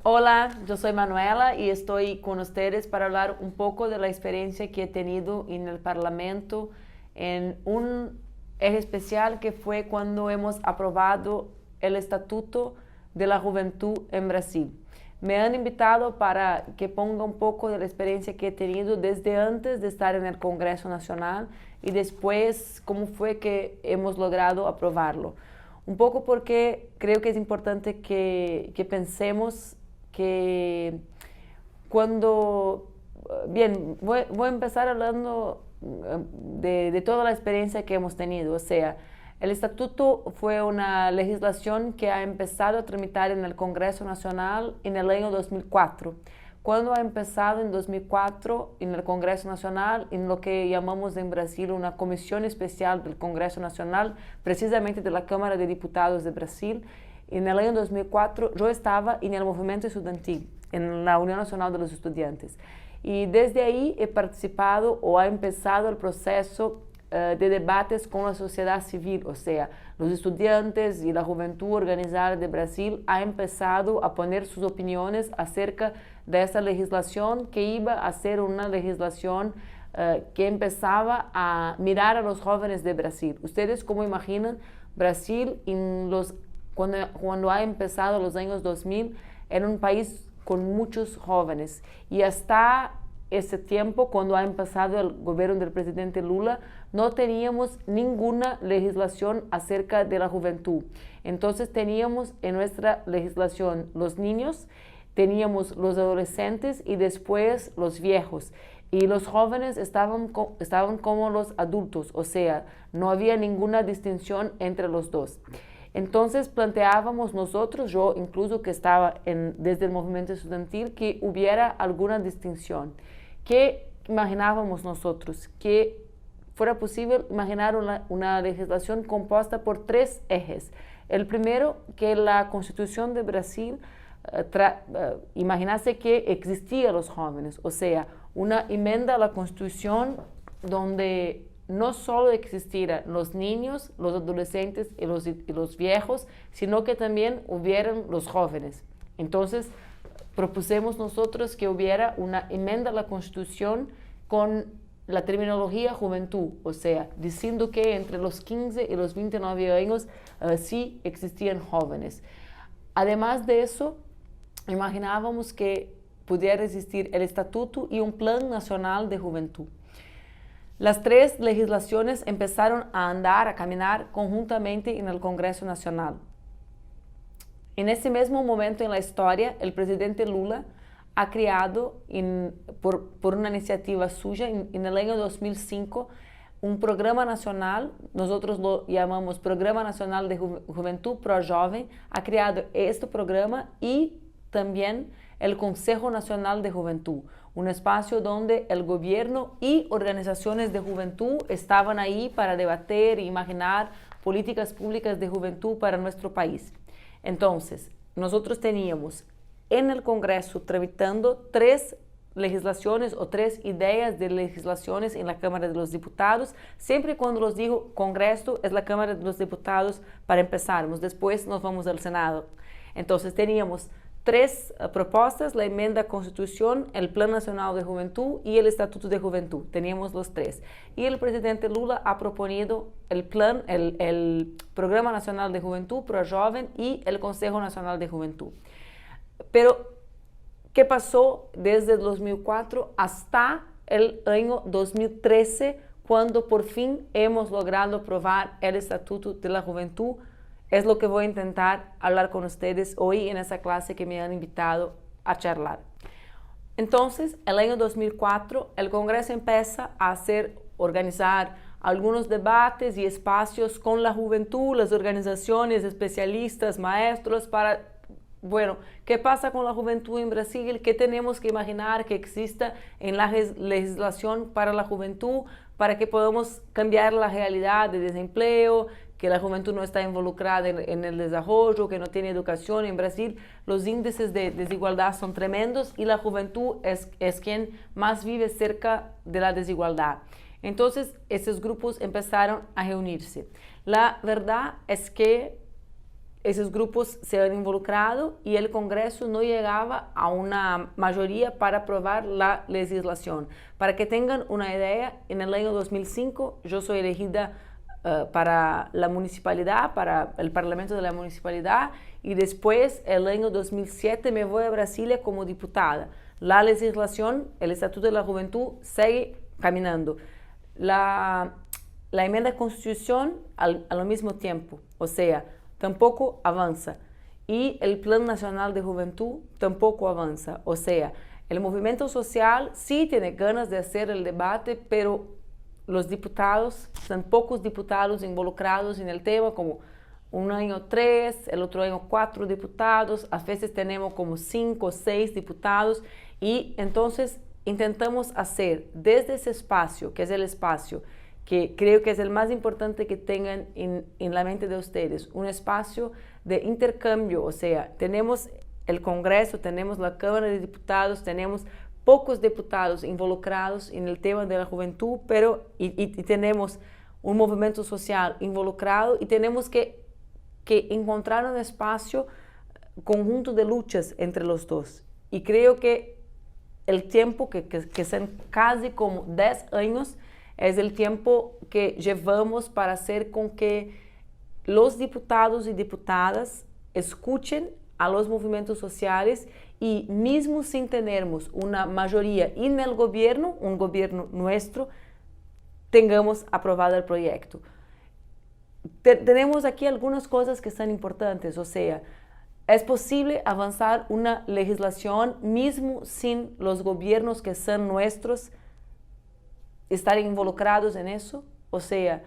Hola, yo soy Manuela y estoy con ustedes para hablar un poco de la experiencia que he tenido en el Parlamento en un eje especial que fue cuando hemos aprobado el Estatuto de la Juventud en Brasil. Me han invitado para que ponga un poco de la experiencia que he tenido desde antes de estar en el Congreso Nacional y después cómo fue que hemos logrado aprobarlo. Un poco porque creo que es importante que pensemos que cuando, bien, voy a empezar hablando de toda la experiencia que hemos tenido. O sea, el estatuto fue una legislación que ha empezado a tramitar en el Congreso Nacional en el año 2004. Cuando ha empezado en 2004 en el Congreso Nacional, en lo que llamamos en Brasil una comisión especial del Congreso Nacional, precisamente de la Cámara de Diputados de Brasil. En el año 2004 yo estaba en el movimiento estudiantil, en la Unión Nacional de los Estudiantes. Y desde ahí he participado o ha empezado el proceso de debates con la sociedad civil, o sea, los estudiantes y la juventud organizada de Brasil ha empezado a poner sus opiniones acerca de esta legislación que iba a ser una legislación que empezaba a mirar a los jóvenes de Brasil. Ustedes, ¿cómo imaginan? Brasil, cuando ha empezado los años 2000, era un país con muchos jóvenes y hasta ese tiempo, cuando ha empezado el gobierno del presidente Lula, no teníamos ninguna legislación acerca de la juventud. Entonces teníamos en nuestra legislación los niños, teníamos los adolescentes y después los viejos. Y los jóvenes estaban como los adultos, o sea, no había ninguna distinción entre los dos. Entonces planteábamos nosotros, yo incluso que estaba desde el movimiento estudiantil, que hubiera alguna distinción. ¿Qué imaginábamos nosotros? Que fuera posible imaginar una legislación compuesta por tres ejes. El primero, que la Constitución de Brasil imaginase que existían los jóvenes, o sea, una enmienda a la Constitución donde no solo existieran los niños, los adolescentes y los viejos, sino que también hubieran los jóvenes. Entonces, propusimos nosotros que hubiera una enmienda a la Constitución con la terminología juventud, o sea, diciendo que entre los 15 y los 29 años sí existían jóvenes. Además de eso, imaginábamos que pudiera existir el estatuto y un plan nacional de juventud. Las tres legislaciones empezaron a caminar conjuntamente en el Congreso Nacional. En ese mismo momento en la historia, el presidente Lula ha creado, por una iniciativa suya, en el año 2005, un programa nacional, nosotros lo llamamos Programa Nacional de Juventud Pro Jovem, ha creado este programa y también el Consejo Nacional de Juventud, un espacio donde el gobierno y organizaciones de juventud estaban ahí para debatir e imaginar políticas públicas de juventud para nuestro país. Entonces, nosotros teníamos en el Congreso tramitando tres legislaciones o tres ideas de legislaciones en la Cámara de los Diputados. Siempre cuando los digo Congreso es la Cámara de los Diputados para empezarmos, después nos vamos al Senado. Entonces teníamos tres propuestas, la enmienda a Constitución, el Plan Nacional de Juventud y el Estatuto de Juventud. Teníamos los tres. Y el presidente Lula ha proponido el Programa Nacional de Juventud Pro Jovem y el Consejo Nacional de Juventud. Pero, ¿qué pasó desde el 2004 hasta el año 2013, cuando por fin hemos logrado aprobar el Estatuto de la Juventud? Es lo que voy a intentar hablar con ustedes hoy en esa clase que me han invitado a charlar. Entonces, el año 2004, el Congreso empieza a organizar algunos debates y espacios con la juventud, las organizaciones, especialistas, maestros, bueno, ¿qué pasa con la juventud en Brasil? ¿Qué tenemos que imaginar que exista en la legislación para la juventud para que podamos cambiar la realidad de desempleo, que la juventud no está involucrada en el desarrollo, que no tiene educación? En Brasil los índices de desigualdad son tremendos y la juventud es quien más vive cerca de la desigualdad. Entonces, esos grupos empezaron a reunirse. La verdad es que esos grupos se han involucrado y el Congreso no llegaba a una mayoría para aprobar la legislación. Para que tengan una idea, en el año 2005 yo soy elegida para la municipalidad, para el Parlamento de la Municipalidad, y después, el año 2007, me voy a Brasilia como diputada. La legislación, el Estatuto de la Juventud, sigue caminando. La enmienda de Constitución al mismo tiempo, o sea, tampoco avanza. Y el Plan Nacional de Juventud tampoco avanza. O sea, el movimiento social sí tiene ganas de hacer el debate, pero los diputados, son pocos diputados involucrados en el tema, como un año 3, el otro año 4 diputados, a veces tenemos como 5 o 6 diputados, y entonces intentamos hacer desde ese espacio, que es el espacio que creo que es el más importante que tengan en la mente de ustedes, un espacio de intercambio. O sea, tenemos el Congreso, tenemos la Cámara de Diputados, tenemos pocos diputados involucrados en el tema de la juventud, pero y tenemos un movimiento social involucrado, y tenemos que encontrar un espacio conjunto de luchas entre los dos. Y creo que el tiempo, que son casi como 10 años, es el tiempo que llevamos para hacer con que los diputados y diputadas escuchen a los movimientos sociales, y mismo sin tenermos una mayoría en el gobierno, un gobierno nuestro, tengamos aprobado el proyecto. Tenemos aquí algunas cosas que son importantes. O sea, es posible avanzar una legislación mismo sin los gobiernos que son nuestros estar involucrados en eso. O sea,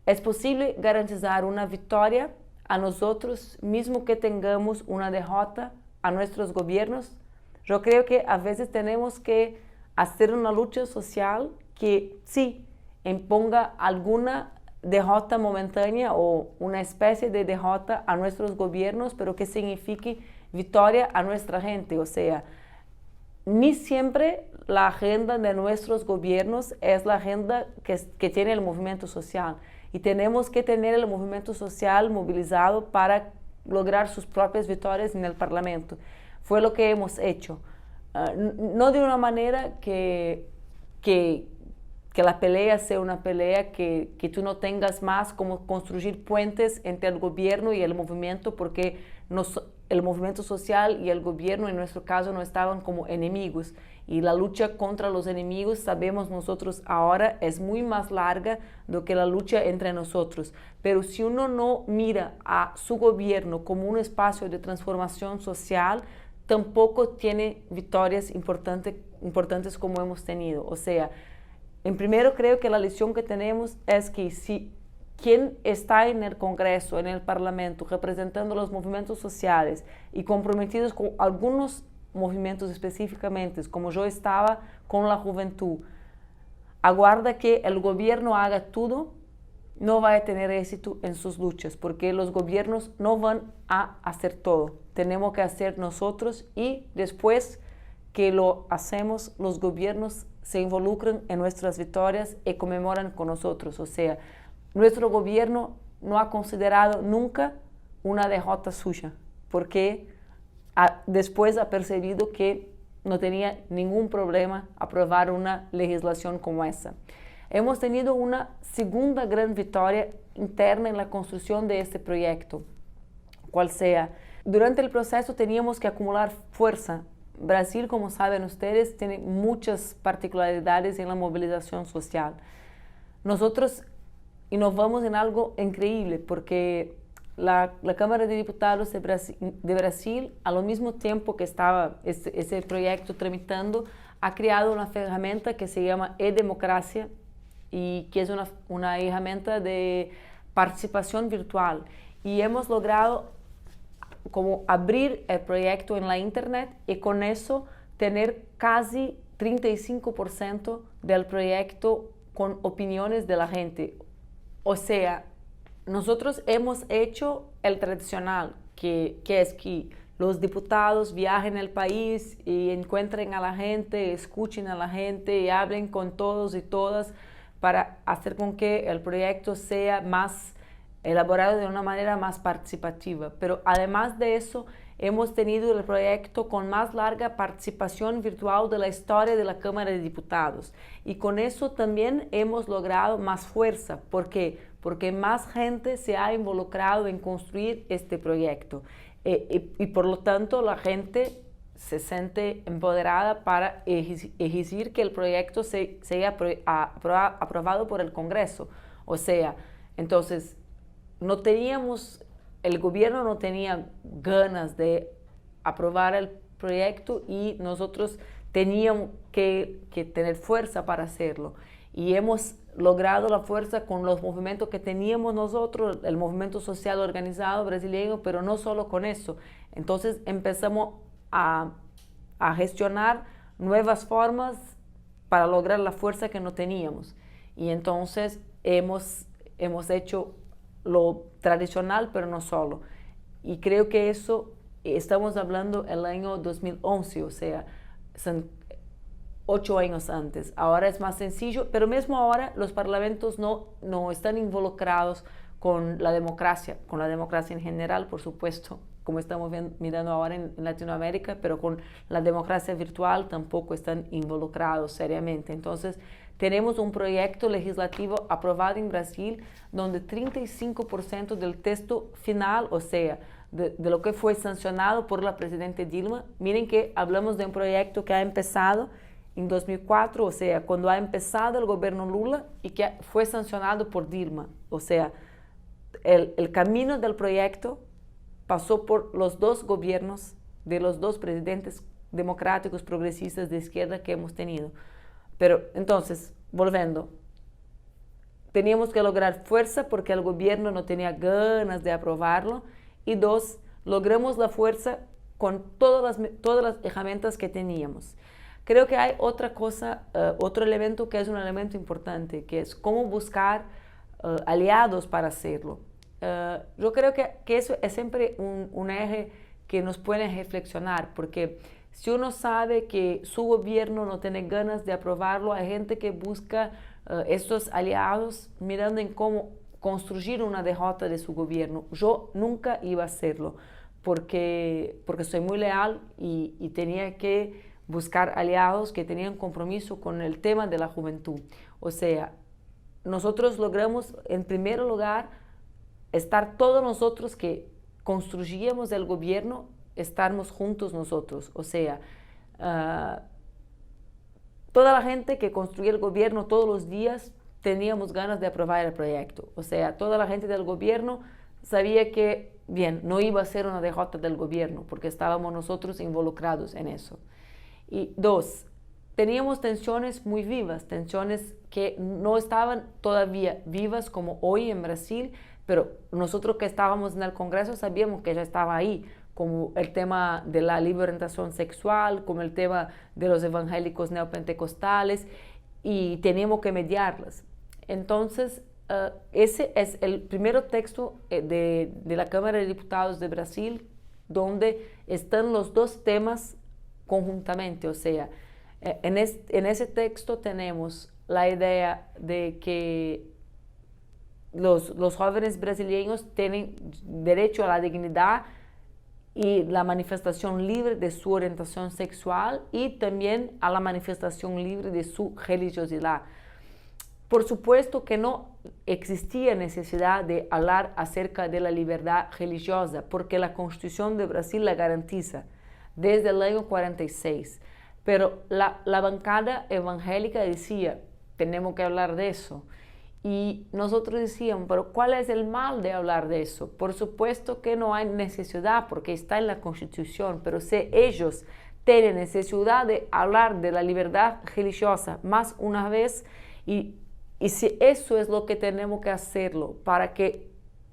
es posible garantizar una victoria a nosotros, mismo que tengamos una derrota a nuestros gobiernos. Yo creo que a veces tenemos que hacer una lucha social que sí imponga alguna derrota momentánea o una especie de derrota a nuestros gobiernos, pero que signifique victoria a nuestra gente. O sea, ni siempre la agenda de nuestros gobiernos es la agenda que tiene el movimiento social, y tenemos que tener el movimiento social movilizado para lograr sus propias victorias en el Parlamento. Fue lo que hemos hecho. No de una manera que la pelea sea una pelea que tú no tengas más como construir puentes entre el gobierno y el movimiento, porque el movimiento social y el gobierno en nuestro caso no estaban como enemigos, y la lucha contra los enemigos, sabemos nosotros ahora, es muy más larga do que la lucha entre nosotros. Pero si uno no mira a su gobierno como un espacio de transformación social, tampoco tiene victorias importantes como hemos tenido. O sea, en primero creo que la lección que tenemos es que si quien está en el Congreso, en el Parlamento, representando los movimientos sociales y comprometidos con algunos movimientos específicamente, como yo estaba con la juventud, aguarda que el gobierno haga todo, no va a tener éxito en sus luchas, porque los gobiernos no van a hacer todo. Tenemos que hacer nosotros, y después que lo hacemos, los gobiernos se involucran en nuestras victorias y conmemoran con nosotros. O sea, nuestro gobierno no ha considerado nunca una derrota suya, porque después ha percibido que no tenía ningún problema aprobar una legislación como esa. Hemos tenido una segunda gran victoria interna en la construcción de este proyecto, cual sea. Durante el proceso teníamos que acumular fuerza. Brasil, como saben ustedes, tiene muchas particularidades en la movilización social. Nosotros innovamos en algo increíble, porque la Cámara de Diputados de Brasil, al mismo tiempo que estaba ese proyecto tramitando, ha creado una herramienta que se llama e-democracia, y que es una herramienta de participación virtual. Y hemos logrado como abrir el proyecto en la internet, y con eso tener casi 35% del proyecto con opiniones de la gente. O sea, nosotros hemos hecho el tradicional, que es que los diputados viajen al país y encuentren a la gente, escuchen a la gente y hablen con todos y todas para hacer con que el proyecto sea más elaborado de una manera más participativa. Pero además de eso, hemos tenido el proyecto con más larga participación virtual de la historia de la Cámara de Diputados. Y con eso también hemos logrado más fuerza. ¿Por qué? Porque más gente se ha involucrado en construir este proyecto. Y por lo tanto, la gente se siente empoderada para exigir que el proyecto sea aprobado por el Congreso. O sea, entonces, el gobierno no tenía ganas de aprobar el proyecto y nosotros teníamos que tener fuerza para hacerlo. Y hemos logrado la fuerza con los movimientos que teníamos nosotros, el movimiento social organizado brasileño, pero no solo con eso. Entonces empezamos a gestionar nuevas formas para lograr la fuerza que no teníamos. Y entonces hemos hecho lo tradicional, pero no solo. Y creo que eso, estamos hablando el año 2011, o sea, son 8 años antes. Ahora es más sencillo, pero mismo ahora los parlamentos no están involucrados con la democracia en general, por supuesto, como estamos mirando ahora en Latinoamérica, pero con la democracia virtual tampoco están involucrados seriamente. Entonces, tenemos un proyecto legislativo aprobado en Brasil donde 35% del texto final, o sea, de lo que fue sancionado por la presidenta Dilma, miren que hablamos de un proyecto que ha empezado en 2004, o sea, cuando ha empezado el gobierno Lula y que fue sancionado por Dilma. O sea, el camino del proyecto pasó por los dos gobiernos de los dos presidentes democráticos progresistas de izquierda que hemos tenido. Pero entonces, volviendo, teníamos que lograr fuerza porque el gobierno no tenía ganas de aprobarlo. Y dos, logramos la fuerza con todas las herramientas que teníamos. Creo que hay otra cosa, otro elemento que es un elemento importante, que es cómo buscar aliados para hacerlo. Yo creo que eso es siempre un eje que nos puede reflexionar, porque si uno sabe que su gobierno no tiene ganas de aprobarlo, hay gente que busca estos aliados mirando en cómo construir una derrota de su gobierno. Yo nunca iba a hacerlo porque soy muy leal y tenía que buscar aliados que tenían compromiso con el tema de la juventud. O sea, nosotros logramos en primer lugar estar todos nosotros que construíamos el gobierno, estarmos juntos nosotros. O sea, toda la gente que construía el gobierno todos los días teníamos ganas de aprobar el proyecto. O sea, toda la gente del gobierno sabía que, bien, no iba a ser una derrota del gobierno porque estábamos nosotros involucrados en eso. Y dos, teníamos tensiones muy vivas, tensiones que no estaban todavía vivas como hoy en Brasil, pero nosotros que estábamos en el Congreso sabíamos que ya estaba ahí, como el tema de la libre orientación sexual, como el tema de los evangélicos neopentecostales, y teníamos que mediarlas. Entonces, ese es el primer texto de la Cámara de Diputados de Brasil, donde están los dos temas conjuntamente. O sea, en ese texto tenemos la idea de que los jóvenes brasileños tienen derecho a la dignidad y la manifestación libre de su orientación sexual y también a la manifestación libre de su religiosidad. Por supuesto que no existía necesidad de hablar acerca de la libertad religiosa porque la Constitución de Brasil la garantiza desde el año 46. Pero la bancada evangélica decía, tenemos que hablar de eso. Y nosotros decíamos, pero ¿cuál es el mal de hablar de eso? Por supuesto que no hay necesidad porque está en la Constitución, pero si ellos tienen necesidad de hablar de la libertad religiosa más una vez, y si eso es lo que tenemos que hacerlo para que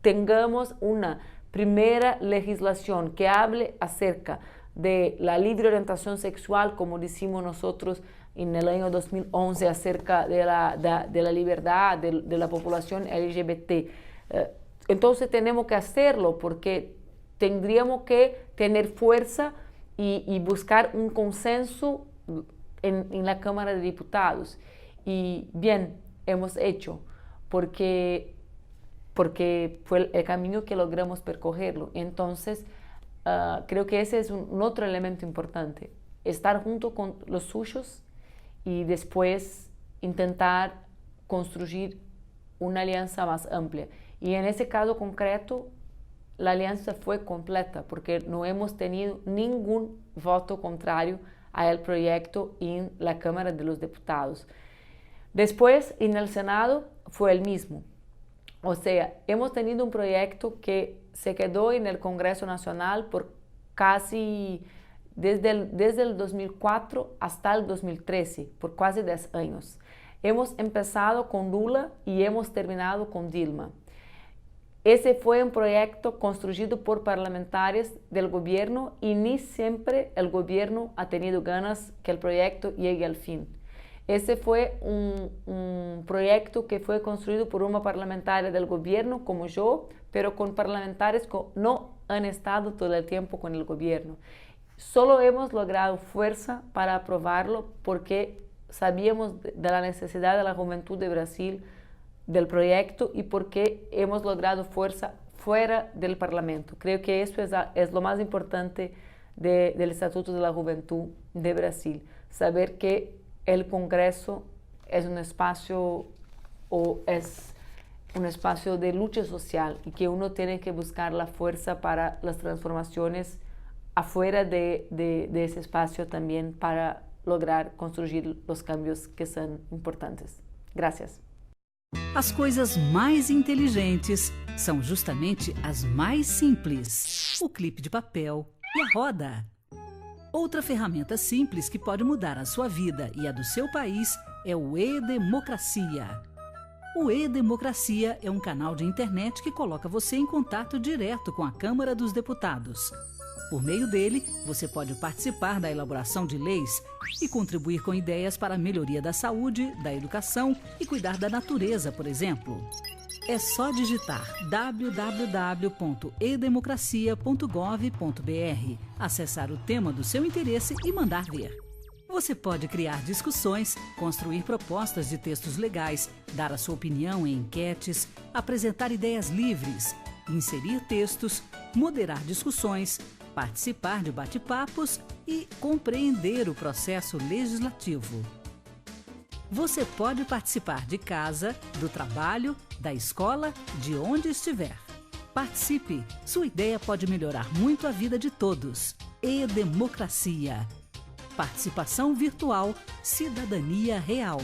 tengamos una primera legislación que hable acerca de la libre orientación sexual, como decimos nosotros en el año 2011 acerca de la libertad de la población LGBT. Entonces tenemos que hacerlo porque tendríamos que tener fuerza y buscar un consenso en la Cámara de Diputados. Y bien, hemos hecho, porque porque fue el camino que logramos percorrerlo. Entonces, creo que ese es un otro elemento importante, estar junto con los suyos y después intentar construir una alianza más amplia. Y en ese caso concreto, la alianza fue completa porque no hemos tenido ningún voto contrario al proyecto en la Cámara de los Diputados. Después, en el Senado, fue el mismo. O sea, hemos tenido un proyecto que se quedó en el Congreso Nacional por casi desde el 2004 hasta el 2013, por casi 10 años. Hemos empezado con Lula y hemos terminado con Dilma. Ese fue un proyecto construido por parlamentarios del gobierno y ni siempre el gobierno ha tenido ganas que el proyecto llegue al fin. Ese fue un proyecto que fue construido por una parlamentaria del gobierno como yo, pero con parlamentarios que no han estado todo el tiempo con el gobierno. Solo hemos logrado fuerza para aprobarlo porque sabíamos de la necesidad de la juventud de Brasil del proyecto y porque hemos logrado fuerza fuera del Parlamento. Creo que eso es lo más importante del Estatuto de la Juventud de Brasil, saber que el Congreso es un espacio de lucha social y que uno tiene que buscar la fuerza para las transformaciones afuera de ese espacio también para lograr construir los cambios que son importantes. Gracias. As coisas mais inteligentes são justamente as mais simples. O clipe de papel e a roda. Outra ferramenta simples que pode mudar a sua vida e a do seu país é o E-Democracia. O E-Democracia é um canal de internet que coloca você em contato direto com a Câmara dos Deputados. Por meio dele, você pode participar da elaboração de leis e contribuir com ideias para a melhoria da saúde, da educação e cuidar da natureza, por exemplo. É só digitar www.edemocracia.gov.br, acessar o tema do seu interesse e mandar ver. Você pode criar discussões, construir propostas de textos legais, dar a sua opinião em enquetes, apresentar ideias livres, inserir textos, moderar discussões, participar de bate-papos e compreender o processo legislativo. Você pode participar de casa, do trabalho, da escola, de onde estiver. Participe! Sua ideia pode melhorar muito a vida de todos. E-Democracia. Participação virtual, cidadania real.